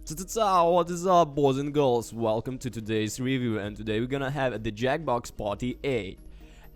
What is up, boys and girls? Welcome to today's review, and today we're gonna have the Jackbox Party 8.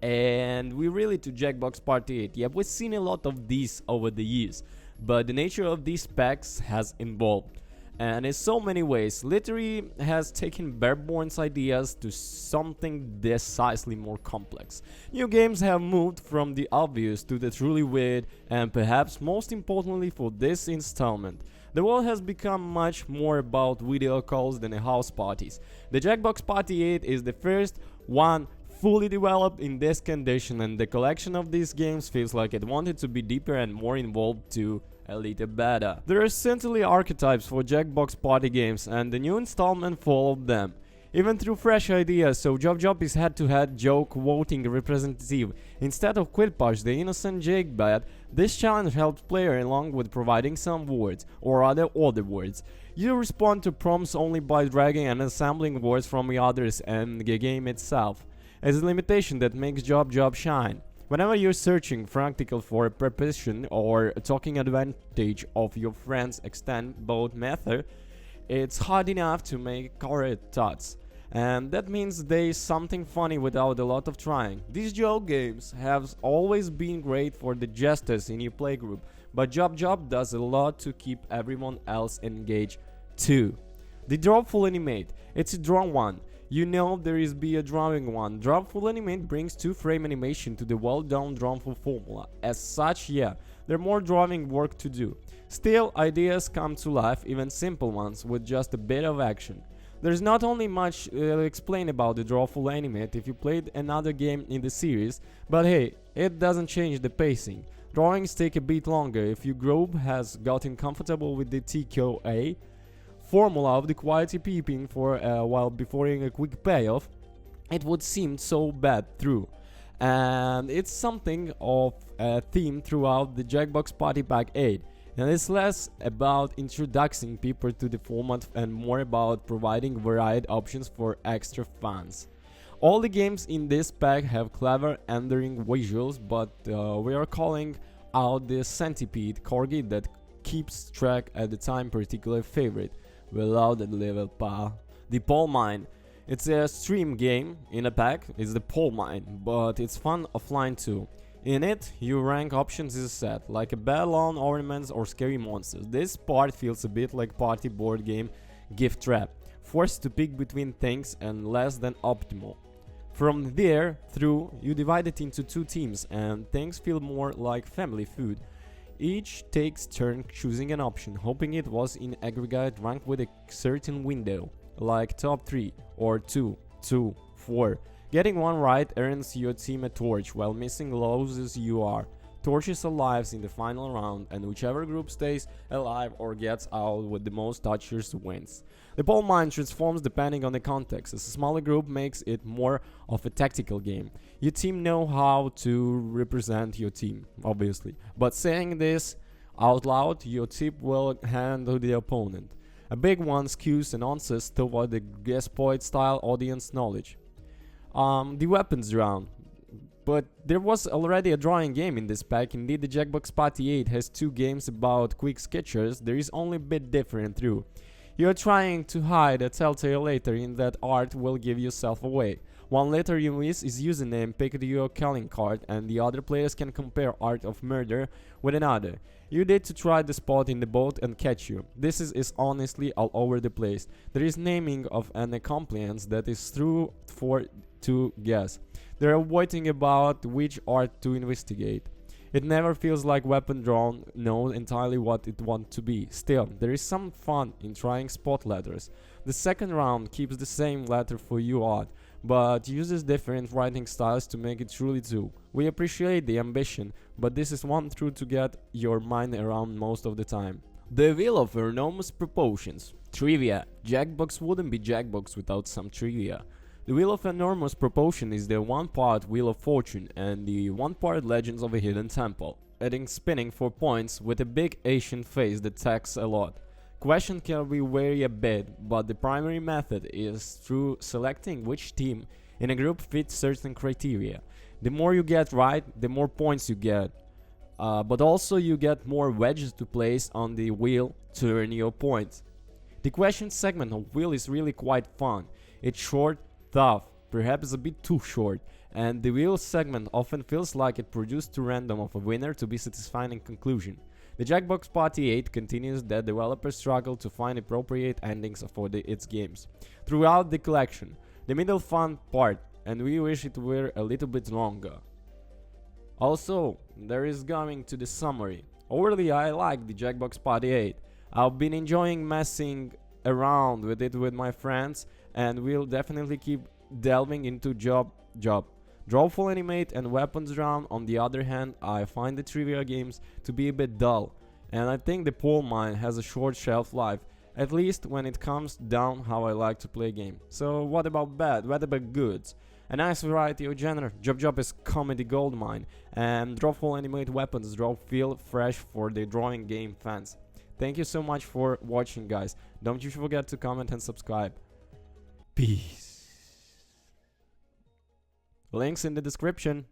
And we're really to Jackbox Party 8. Yep, we've seen a lot of these over the years, but the nature of these packs has evolved. And in so many ways, literally has taken Barebone's ideas to something decisively more complex. New games have moved from the obvious to the truly weird, and perhaps most importantly for this installment, the world has become much more about video calls than house parties. The Jackbox Party 8 is the first one fully developed in this condition, and the collection of these games feels like it wanted to be deeper and more involved to a little better. There are certainly archetypes for Jackbox Party games, and the new installment followed them. Even through fresh ideas, so Job is head-to-head joke voting representative. Instead of Quidpush, the innocent Jake bet, this challenge helps player along with providing some words, or other words. You respond to prompts only by dragging and assembling words from the others and the game itself. It's a limitation that makes Job shine. Whenever you're searching frantically for a preposition or talking advantage of your friends extend both method, it's hard enough to make correct thoughts. And that means there's something funny without a lot of trying. These joke games have always been great for the jesters in your playgroup, but Job does a lot to keep everyone else engaged too. The Drawful Animate, it's a draw one. You know there is be a drawing one. Drawful Animate brings 2-frame animation to the well-done drawful formula. As such, yeah, there's more drawing work to do. Still, ideas come to life, even simple ones, with just a bit of action. There's not only much to explain about the Drawful Animate if you played another game in the series, but hey, it doesn't change the pacing. Drawings take a bit longer if your group has gotten comfortable with the TQA formula of the quality peeping for a while before a quick payoff. It would seem so bad through. And it's something of a theme throughout the Jackbox Party Pack 8. And it's less about introducing people to the format and more about providing varied options for extra fans. All the games in this pack have clever endearing visuals, but we are calling out the centipede corgi that keeps track at the time particular favorite. Without that level, pal. The Pole Mine. It's a stream game in a pack. It's the Pole Mine, but it's fun offline too. In it, you rank options is a set, like a battle on ornaments or scary monsters. This part feels a bit like party board game gift trap, forced to pick between things and less than optimal. From there through, you divide it into 2 teams and things feel more like family food. Each takes turn choosing an option, hoping it was in aggregate ranked with a certain window, like top 3 or 2, 2, 4. Getting one right earns your team a torch, while missing loses you are. Torches are lives in the final round, and whichever group stays alive or gets out with the most touchers wins. The Pole Mine transforms depending on the context, as a smaller group makes it more of a tactical game. Your team know how to represent your team, obviously, but saying this out loud, your tip will handle the opponent. A big one skews and answers toward the Gaspoid style audience knowledge. The weapons round. But there was already a drawing game in this pack. Indeed, the Jackbox Party 8 has 2 games about quick sketchers. There is only a bit different through. You're trying to hide a telltale letter in that art will give yourself away. One letter you miss is username picked your calling card, and the other players can compare art of murder with another. You need to try the spot in the boat and catch you. This is honestly all over the place. There is naming of an accomplice that is true for to guess. They're avoiding about which art to investigate. It never feels like weapon drawn knows entirely what it wants to be. Still, there is some fun in trying spot letters. The second round keeps the same letter for you art, but uses different writing styles to make it truly two. We appreciate the ambition, but this is one truth to get your mind around most of the time. The Wheel of Enormous Proportions. Trivia. Jackbox wouldn't be Jackbox without some trivia. The Wheel of Enormous Proportion is the 1-part Wheel of Fortune and the 1-part Legends of a Hidden Temple, adding spinning for points with a big Asian face that tax a lot. Question can be vary a bit, but the primary method is through selecting which team in a group fits certain criteria. The more you get right, the more points you get, but also you get more wedges to place on the wheel to earn your points. The question segment of Wheel is really quite fun. It's short, tough, perhaps a bit too short, and the Wheel segment often feels like it produced too random of a winner to be satisfying in conclusion. The Jackbox Party 8 continues that developers struggle to find appropriate endings for its games throughout the collection. The middle fun part, and we wish it were a little bit longer. Also, there is going to the summary. Overall, I like the Jackbox Party 8. I've been enjoying messing around with it with my friends, and will definitely keep delving into Drawful Animate and Weapons Round. On the other hand, I find the trivia games to be a bit dull, and I think the pole mine has a short shelf life, at least when it comes down how I like to play a game. So what about bad? What about goods? A nice variety of genre. Job is comedy goldmine, and Drawful Animate Weapons Draw feel fresh for the drawing game fans. Thank you so much for watching, guys. Don't you forget to comment and subscribe. Peace. Links in the description.